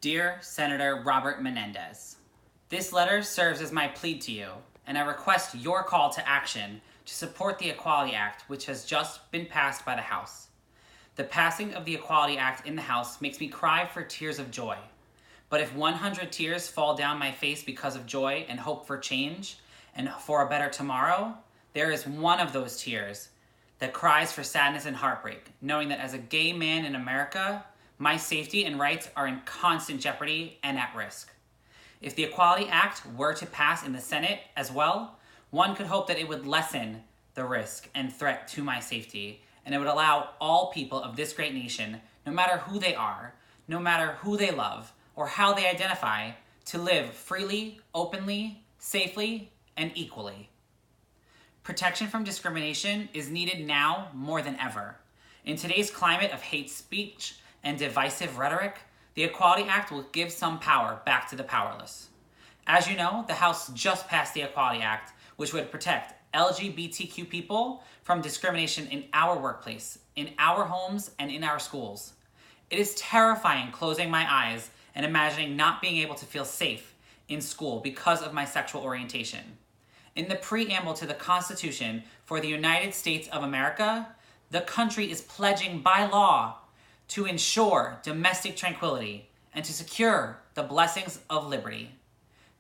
Dear Senator Robert Menendez, this letter serves as my plea to you, and I request your call to action to support the Equality Act, which has just been passed by the House. The passing of the Equality Act in the House makes me cry for tears of joy. But if 100 tears fall down my face because of joy and hope for change and for a better tomorrow, there is one of those tears that cries for sadness and heartbreak, knowing that as a gay man in America, my safety and rights are in constant jeopardy and at risk. If the Equality Act were to pass in the Senate as well, one could hope that it would lessen the risk and threat to my safety, and it would allow all people of this great nation, no matter who they are, no matter who they love, or how they identify, to live freely, openly, safely, and equally. Protection from discrimination is needed now more than ever. In today's climate of hate speech and divisive rhetoric, the Equality Act will give some power back to the powerless. As you know, the House just passed the Equality Act, which would protect LGBTQ people from discrimination in our workplace, in our homes, and in our schools. It is terrifying closing my eyes and imagining not being able to feel safe in school because of my sexual orientation. In the preamble to the Constitution for the United States of America, the country is pledging by law to ensure domestic tranquility and to secure the blessings of liberty.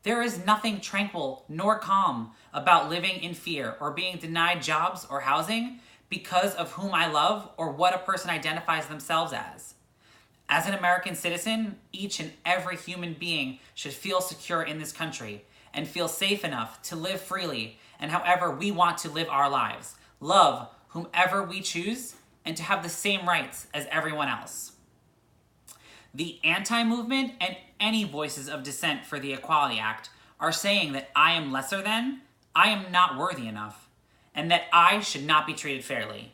There is nothing tranquil nor calm about living in fear or being denied jobs or housing because of whom I love or what a person identifies themselves as. As an American citizen, each and every human being should feel secure in this country and feel safe enough to live freely and however we want to live our lives, love whomever we choose, and to have the same rights as everyone else. The anti-movement and any voices of dissent for the Equality Act are saying that I am lesser than, I am not worthy enough, and that I should not be treated fairly.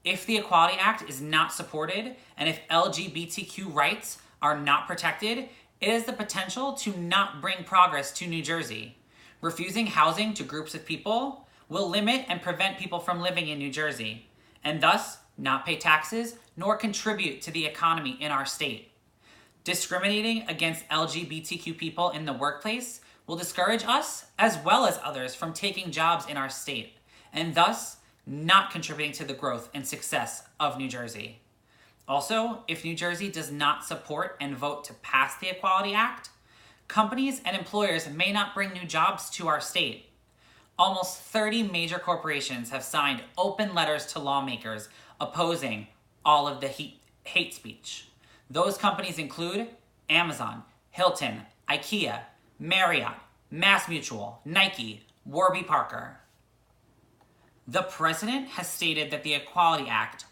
If the Equality Act is not supported, and if LGBTQ rights are not protected, it has the potential to not bring progress to New Jersey. Refusing housing to groups of people will limit and prevent people from living in New Jersey, and thus not pay taxes nor contribute to the economy in our state. Discriminating against LGBTQ people in the workplace will discourage us as well as others from taking jobs in our state, and thus not contributing to the growth and success of New Jersey. Also, if New Jersey does not support and vote to pass the Equality Act, companies and employers may not bring new jobs to our state. Almost 30 major corporations have signed open letters to lawmakers opposing all of the hate speech. Those companies include Amazon, Hilton, IKEA, Marriott, MassMutual, Nike, Warby Parker. The president has stated that the Equality Act,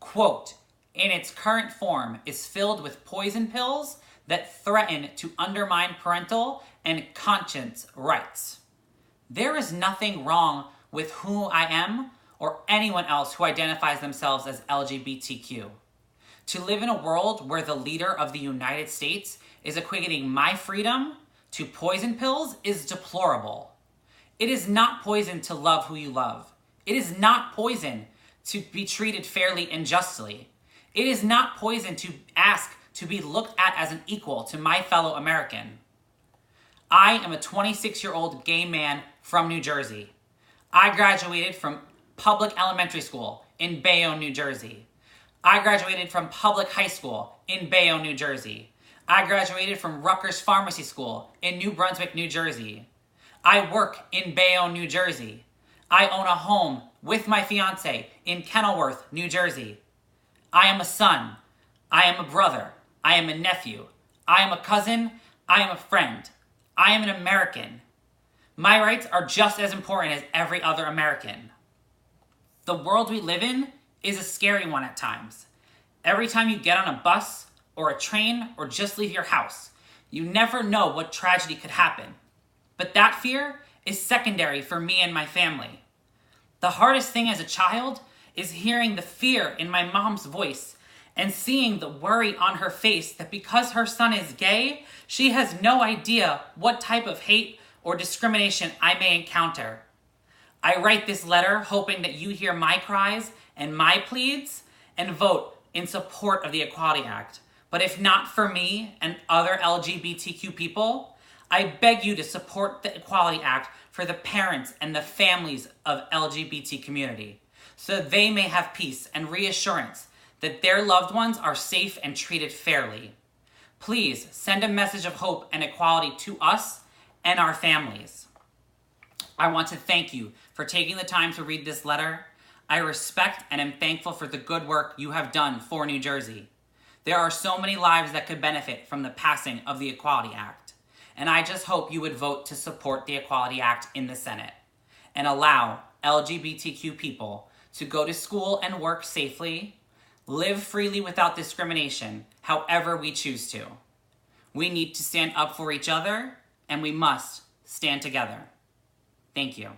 quote, in its current form is filled with poison pills that threaten to undermine parental and conscience rights. There is nothing wrong with who I am or anyone else who identifies themselves as LGBTQ. To live in a world where the leader of the United States is equating my freedom to poison pills is deplorable. It is not poison to love who you love. It is not poison to be treated fairly and justly. It is not poison to ask to be looked at as an equal to my fellow American. I am a 26-year-old gay man from New Jersey. I graduated from public elementary school in Bayonne, New Jersey. I graduated from public high school in Bayonne, New Jersey. I graduated from Rutgers Pharmacy School in New Brunswick, New Jersey. I work in Bayonne, New Jersey. I own a home with my fiance in Kenilworth, New Jersey. I am a son. I am a brother. I am a nephew. I am a cousin. I am a friend. I am an American. My rights are just as important as every other American. The world we live in is a scary one at times. Every time you get on a bus or a train or just leave your house, you never know what tragedy could happen. But that fear is secondary for me and my family. The hardest thing as a child is hearing the fear in my mom's voice and seeing the worry on her face that because her son is gay, she has no idea what type of hate or discrimination I may encounter. I write this letter hoping that you hear my cries and my pleads and vote in support of the Equality Act, But if not for me and other LGBTQ people, I beg you to support the Equality Act for the parents and the families of LGBT community, so they may have peace and reassurance that their loved ones are safe and treated fairly. Please send a message of hope and equality to us and our families. I want to thank you for taking the time to read this letter. I respect and am thankful for the good work you have done for New Jersey. There are so many lives that could benefit from the passing of the Equality Act, and I just hope you would vote to support the Equality Act in the Senate and allow LGBTQ people to go to school and work safely, live freely without discrimination, however we choose to. We need to stand up for each other, and we must stand together. Thank you.